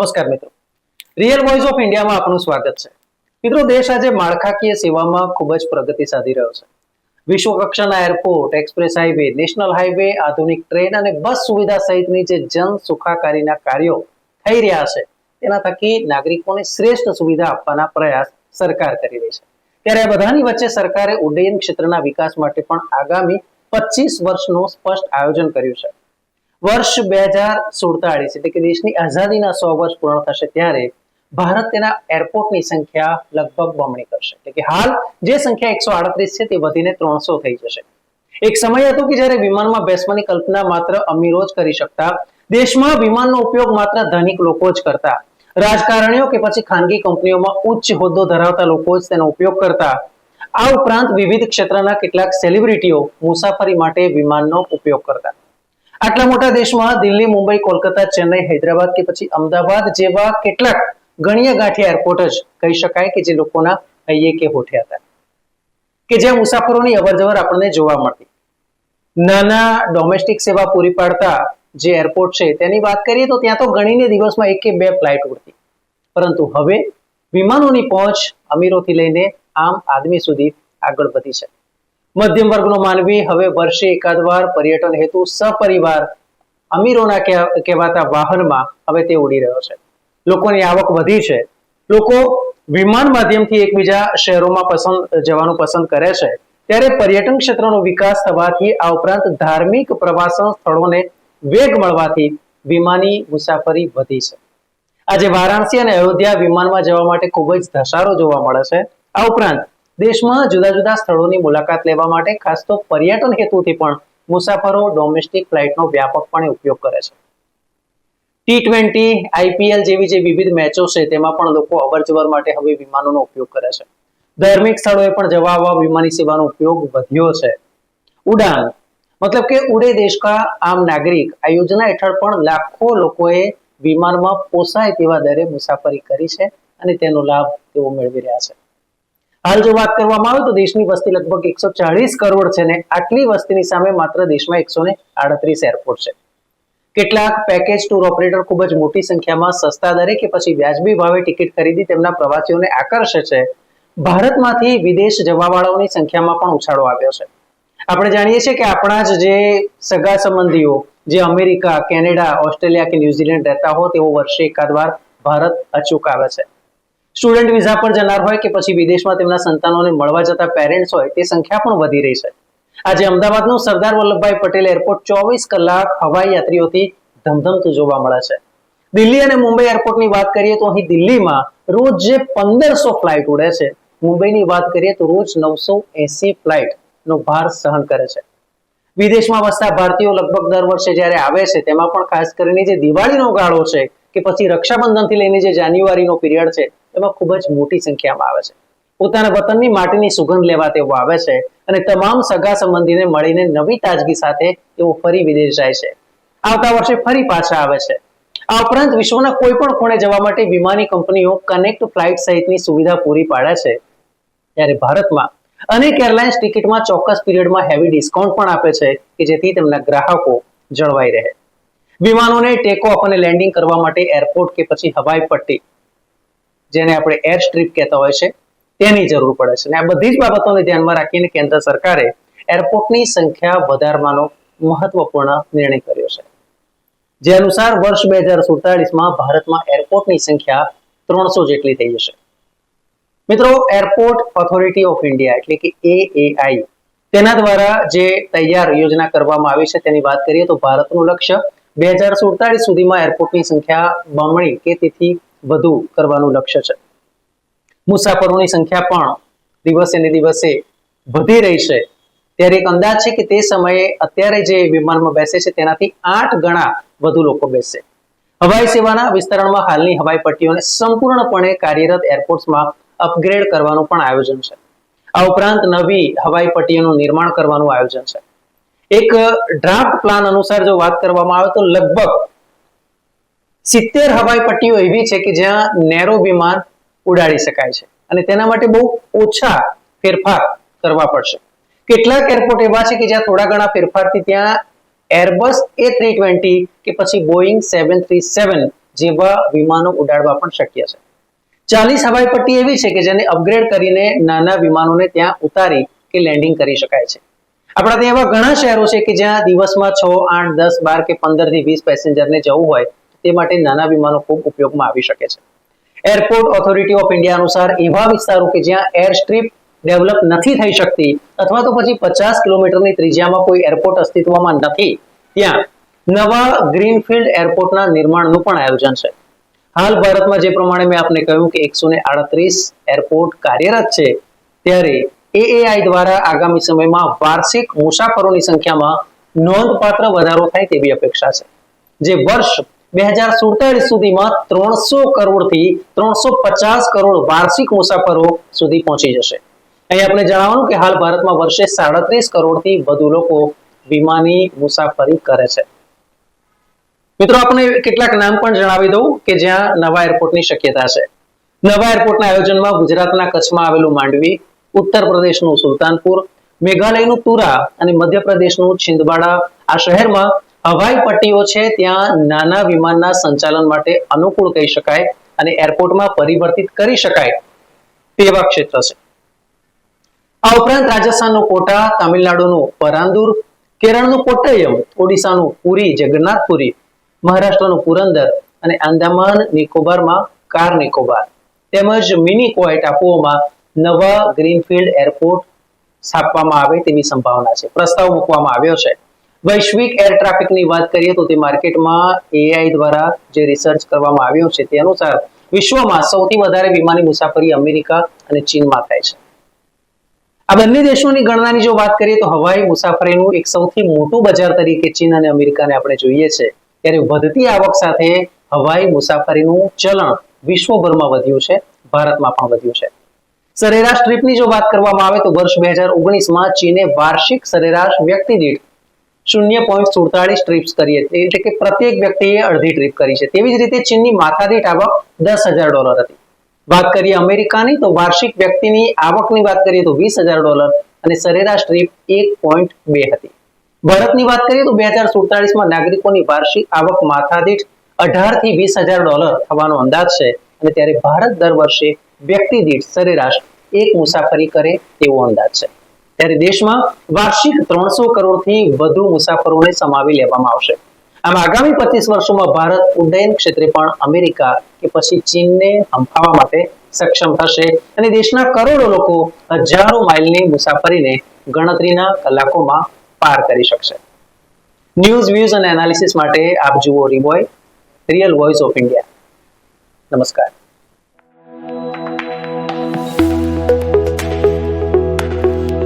નમસ્કાર મિત્રો, real voice of ઇન્ડિયામાં આપનું સ્વાગત છે. મિત્રો, દેશ આજે માળખાકીય સેવામાં ખૂબ જ પ્રગતિ સાધી રહ્યો છે. વિશ્વ કક્ષાના airport, express highway, national highway, આધુનિક ટ્રેન અને બસ સુવિધા સહિતની જે જન સુખાકારીના કાર્યો થઈ રહ્યા છે તેના થકી નાગરિકોને શ્રેષ્ઠ સુવિધા આપવાના પ્રયાસ સરકાર કરી રહી છે. ત્યારે આ બધાની વચ્ચે સરકારે ઉડ્ડયન ક્ષેત્રના વિકાસ માટે પણ આગામી 25 વર્ષનું સ્પષ્ટ આયોજન કર્યું છે. વર્ષ 2047 એટલે કે દેશની આઝાદીના 100 વર્ષ પૂર્ણ થશે ત્યારે ભારત તેના એરપોર્ટની સંખ્યા લગભગ બમણી કરશે. એટલે કે હાલ જે સંખ્યા 138 છે તે વધીને 300 થઈ જશે. એક સમય હતો કે જ્યારે વિમાનમાં બેસવાની કલ્પના માત્ર અમીરો જ કરી શકતા. દેશમાં વિમાનનો ઉપયોગ માત્ર ધનિક લોકો જ કરતા. રાજકારણીઓ કે પછી ખાનગી કંપનીઓમાં ઉચ્ચ હોદ્દો ધરાવતા લોકો જ તેનો ઉપયોગ કરતા. આ ઉપરાંત વિવિધ ક્ષેત્રના કેટલાક સેલિબ્રિટીઓ મુસાફરી માટે વિમાનનો ઉપયોગ કરતા. આટલા મોટા દેશમાં દિલ્હી, મુંબઈ, કોલકાતા, ચેન્નઈ, હૈદરાબાદ કે પછી અમદાવાદ જેવા કેટલાક ગણ્ય ગાંઠિયા એરપોર્ટ જ કહી શકાય કે જે લોકોના હૈયે કે હોઠે હતા, કે જ્યાં મુસાફરોની અવરજવર આપણને જોવા મળતી. નાના ડોમેસ્ટિક સેવા પૂરી પાડતા જે એરપોર્ટ છે તેની વાત કરીએ તો ત્યાં તો ગણીને દિવસમાં 1 કે 2 ફ્લાઇટ ઉડતી. પરંતુ હવે વિમાનોની પહોંચ અમીરોથી લઈને આમ આદમી સુધી આગળ વધી છે. મધ્યમ વર્ગનો માનવી હવે વર્ષે એકાદ વાર પર્યટન હેતુ સપરિવાર અમીરોના કહેવાતા વાહનમાં હવે તે ઉડી રહ્યો છે. લોકોની આવક વધી છે. લોકો વિમાન માધ્યમથી એકબીજા શહેરોમાં જવાનું પસંદ કરે છે. ત્યારે પર્યટન ક્ષેત્રનો વિકાસ થવાથી આ ઉપરાંત ધાર્મિક પ્રવાસન સ્થળોને વેગ મળવાથી વિમાની મુસાફરી વધી છે. આજે વારાણસી અને અયોધ્યા વિમાનમાં જવા માટે ખૂબ જ ધસારો જોવા મળે છે. આ ઉપરાંત દેશમાં જુદા જુદા સ્થળોની મુલાકાત લેવા માટે ખાસ તો પર્યટન હેતુથી પણ મુસાફરો ડોમેસ્ટિક ફ્લાઇટનો વ્યાપકપણે ઉપયોગ કરે છે. T20, IPL જેવી જે વિવિધ મેચો છે તેમાં પણ લોકો અવરજવર માટે હવે વિમાનોનો ઉપયોગ કરે છે. ધાર્મિક સ્થળોએ પણ જવા આવવા વિમાની સેવાનો ઉપયોગ વધ્યો છે. ઉડાન મતલબ કે ઉડે દેશ કા આમ નાગરિક આ યોજના હેઠળ પણ લાખો લોકોએ વિમાનમાં પોસાય તેવા દરે મુસાફરી કરી છે અને તેનો લાભ તેઓ મેળવી રહ્યા છે. હાલ જો વાત કરવામાં આવે તો દેશની વસ્તી લગભગ 140 કરોડ છે ને આટલી વસ્તીની સામે માત્ર દેશમાં 138 એરપોર્ટ છે. કેટલાક પેકેજ ટૂર ઓપરેટર ખૂબ જ મોટી સંખ્યામાં સસ્તા દરે કે પછી વ્યાજબી ભાવે ટિકિટ ખરીદી તેમના પ્રવાસીઓને આકર્ષે છે. ભારતમાંથી વિદેશ જવાવાળાઓની સંખ્યામાં પણ ઉછાળો આવ્યો છે. આપણે જાણીએ છીએ કે આપણા જ જે સગા સંબંધીઓ જે અમેરિકા, કેનેડા, ઓસ્ટ્રેલિયા કે ન્યુઝીલેન્ડ રહેતા હોય તેઓ વર્ષે એકાદ વાર ભારત અચૂક આવે છે. સ્ટુડન્ટ વિઝા પર જનાર હોય કે પછી વિદેશમાં તેમના સંતાનોને મળવા જતા પેરેન્ટ્સ હોય તે સંખ્યા પણ વધી રહી છે. આજે અમદાવાદનું સરદાર વલ્લભભાઈ પટેલ એરપોર્ટ 24 કલાક હવાઈ યાત્રીઓથી ધમધમતું જોવા મળે છે. દિલ્હી અને મુંબઈ એરપોર્ટની વાત કરીએ તો અહીં દિલ્હીમાં રોજ જે 1500 ફ્લાઇટ ઉડે છે, મુંબઈની વાત કરીએ તો રોજ 980 ફ્લાઇટ નો ભાર સહન કરે છે. વિદેશમાં વસતા ભારતીયો લગભગ દર વર્ષે જ્યારે આવે છે તેમાં પણ ખાસ કરીને જે દિવાળીનો ગાળો છે કે પછી રક્ષાબંધનથી લઈને જે જાન્યુઆરીનો પીરિયડ છે એમાં ખૂબ જ મોટી સંખ્યામાં આવે છે. પોતાના વતનની માટીની સુગંધ લેવા તેઓ આવે છે અને તમામ સગા સંબંધીને મળીને નવી તાજગી સાથે તેઓ ફરી વિદેશ જાય છે. આવતા વર્ષે ફરી પાછા આવે છે. આ ઉપરાંત વિશ્વના કોઈ પણ ખૂણે જવા માટે વિમાની કંપનીઓ કનેક્ટ ફ્લાઇટ સહિતની સુવિધા પૂરી પાડે છે. ત્યારે ભારતમાં અનેક એરલાઇન્સ ટિકિટમાં ચોક્કસ પીરિયડમાં હેવી ડિસ્કાઉન્ટ પણ આપે છે કે જેથી તેમના ગ્રાહકો જળવાઈ રહે. વિમાનોને ટેક ઓફ અને લેન્ડિંગ કરવા માટે એરપોર્ટ કે પછી હવાઈ પટ્ટી જેને આપણે એર સ્ટ્રીપ કહેતા હોય છે તેની જરૂર પડે છે. અને આ બધી જ બાબતોને ધ્યાનમાં રાખીને કેન્દ્ર સરકારે એરપોર્ટની સંખ્યા વધારવાનો મહત્વપૂર્ણ નિર્ણય કર્યો છે. જે અનુસાર વર્ષ 2047માં ભારતમાં એરપોર્ટની સંખ્યા 300 જેટલી થઈ જશે. મિત્રો, એરપોર્ટ ઓથોરિટી ઓફ ઇન્ડિયા એટલે કે AAI તેના દ્વારા જે તૈયાર યોજના કરવામાં આવી છે તેની વાત કરીએ તો ભારતનું લક્ષ્ય 2047 સુધીમાં એરપોર્ટની સંખ્યા બમણી કે તેથી વધુ કરવાનું લક્ષ્ય છે. મુસાફરોની સંખ્યા પણ દિવસે ને દિવસે વધી રહી છે. ત્યારે એક અંદાજ છે કે તે સમયે અત્યારે જે વિમાનમાં બેસે છે તેનાથી 8 ગણા વધુ લોકો બેસશે. હવાઈ સેવાના વિસ્તરણમાં હાલની હવાઈ પટ્ટીઓને સંપૂર્ણપણે કાર્યરત એરપોર્ટ્સમાં અપગ્રેડ કરવાનું પણ આયોજન છે. આ ઉપરાંત નવી હવાઈ પટ્ટીઓનું નિર્માણ કરવાનું આયોજન છે. એક ડ્રાફ્ટ પ્લાન અનુસાર જો વાત કરવામાં આવે તો લગભગ 70 હવાઈ પટ્ટીઓ એવી છે કે જ્યાં નેરો વિમાન ઉડાડી શકાય છે અને તેના માટે બહુ ઓછા ફેરફાર કરવા પડશે. કેટલાક એરપોર્ટ એવા છે કે જ્યાં થોડા ઘણા ફેરફારથી ત્યાં એરબસ A320 કે પછી બોઈંગ 737 જેવા વિમાનો ઉડાડવા પણ શક્ય છે. 40 હવાઈ પટ્ટી એવી છે કે જેને અપગ્રેડ કરીને નાના વિમાનોને ત્યાં ઉતારી કે લેન્ડિંગ કરી શકાય છે. આપણા ત્યાં એવા ઘણા શહેરો છે કે જ્યાં દિવસમાં 6, 8, 10, 12 કે 15 થી 20 પેસેન્જરને જવું હોય તે માટે નાના વિમાનો ખૂબ ઉપયોગમાં આવી શકે છે. એરપોર્ટ ઓથોરિટી ઓફ ઇન્ડિયા અનુસાર એવા વિસ્તારો કે જ્યાં એર સ્ટ્રીપ ડેવલપ નથી થઈ શકતી અથવા તો પછી 50 કિલોમીટરની ત્રિજ્યામાં કોઈ એરપોર્ટ અસ્તિત્વમાં નથી, ત્યાં નવા ગ્રીનફિલ્ડ એરપોર્ટના નિર્માણનું પણ આયોજન છે. હાલ ભારતમાં જે પ્રમાણે મેં આપને કહ્યું કે 138 એરપોર્ટ કાર્યરત છે, ત્યારે એએઆઈ દ્વારા આગામી સમયમાં વાર્ષિક મુસાફરોની સંખ્યામાં નોંધપાત્ર વધારો થાય તેવી અપેક્ષા છે, જે વર્ષ 2047 સુધીમાં 300 કરોડથી 350 કરોડ વાર્ષિક મુસાફરો સુધી પહોંચી જશે. અહીં આપણે જણાવવાનું કે હાલ ભારતમાં વર્ષે 37 કરોડથી વધુ લોકો વિમાની મુસાફરી કરે છે. મિત્રો, આપણે કેટલાક નામ પણ જણાવી દઉં કે જ્યાં નવા એરપોર્ટની શક્યતા છે. નવા એરપોર્ટના આયોજનમાં ગુજરાતના કચ્છમાં આવેલું માંડવી, ઉત્તર પ્રદેશનું સુલતાનપુર, મેઘાલયનું તુરા અને મધ્યપ્રદેશનું છિંદવાડા આ શહેરમાં હવાઈ પટ્ટીઓ છે, ત્યાં નાના વિમાનના સંચાલન માટે અનુકૂળ કહી શકાય અને એરપોર્ટમાં પરિવર્તિત કરી શકાય તેવા ક્ષેત્ર છે. આ ઉપરાંત રાજસ્થાનનું કોટા, તામિલનાડુનું પરાંદુર, કેરળનું કોટ્ટયમ, ઓડિશાનું પુરી જગન્નાથપુરી, મહારાષ્ટ્રનું પુરંદર અને આંદામાન નિકોબારમાં કાર નિકોબાર તેમજ મિની કોય ટાપુઓમાં નવા ગ્રીનફિલ્ડ એરપોર્ટ સ્થાપવામાં આવે તેવી સંભાવના છે. પ્રસ્તાવ મૂકવામાં આવ્યો છે. વૈશ્વિક એર ટ્રાફિકની વાત કરીએ તો તે માર્કેટમાં એઆઈ દ્વારા જે રિસર્ચ કરવામાં આવ્યો છે તે અનુસાર વિશ્વમાં સૌથી વધારે વિમાની મુસાફરી અમેરિકા અને ચીનમાં થાય છે. આ બંને દેશોની ગણનાની જો વાત કરીએ તો હવાઈ મુસાફરીનું એક સૌથી મોટું બજાર તરીકે ચીન અને અમેરિકાને આપણે જોઈએ છે, ત્યારે વધતી આવક સાથે હવાઈ મુસાફરીનું ચલણ વિશ્વભરમાં વધ્યું છે, ભારતમાં પણ વધ્યું છે. સરેરાશ ટ્રીપની જો વાત કરવામાં આવે તો વર્ષ 2019માં ચીને વાર્ષિક સરેરાશ વ્યક્તિ દીઠ 0.47 ટ્રીપ્સ કરી હતી, એટલે કે પ્રત્યેક વ્યક્તિએ અડધી ટ્રીપ કરી છે. તેવી જ રીતે ચીનની માથાદીઠ આવક $10,000 હતી. વાત કરીએ અમેરિકાની તો વાર્ષિક વ્યક્તિની આવકની વાત કરીએ તો $20,000 અને સરેરાશ ટ્રીપ 1.2 હતી. ભારતની વાત કરીએ તો 2047માં નાગરિકોની વાર્ષિક આવક માથાદીઠ $18,000 થી $20,000 થવાનો અંદાજ છે, અને ત્યારે ભારત દર વર્ષે વ્યક્તિ દીઠ સરેરાશ એક મુસાફરી કરે તેવો અંદાજ છે. ત્યારે દેશમાં વાર્ષિક 300 કરોડથી વધુ મુસાફરોને સમાવી લેવામાં આવશે. આમ આગામી 25 વર્ષોમાં ભારત ઉડ્ડયન ક્ષેત્રે પણ અમેરિકા કે પછી ચીનને હંફાવવા માટે સક્ષમ થશે અને દેશના કરોડો લોકો હજારો માઇલની મુસાફરીને ગણતરીના કલાકોમાં પાર કરી શકશે. ન્યૂઝ, વ્યૂઝ અને એનાલિસિસ માટે આપ જુઓ રીબોય, રિયલ વોઇસ ઓફ ઇન્ડિયા. નમસ્કાર.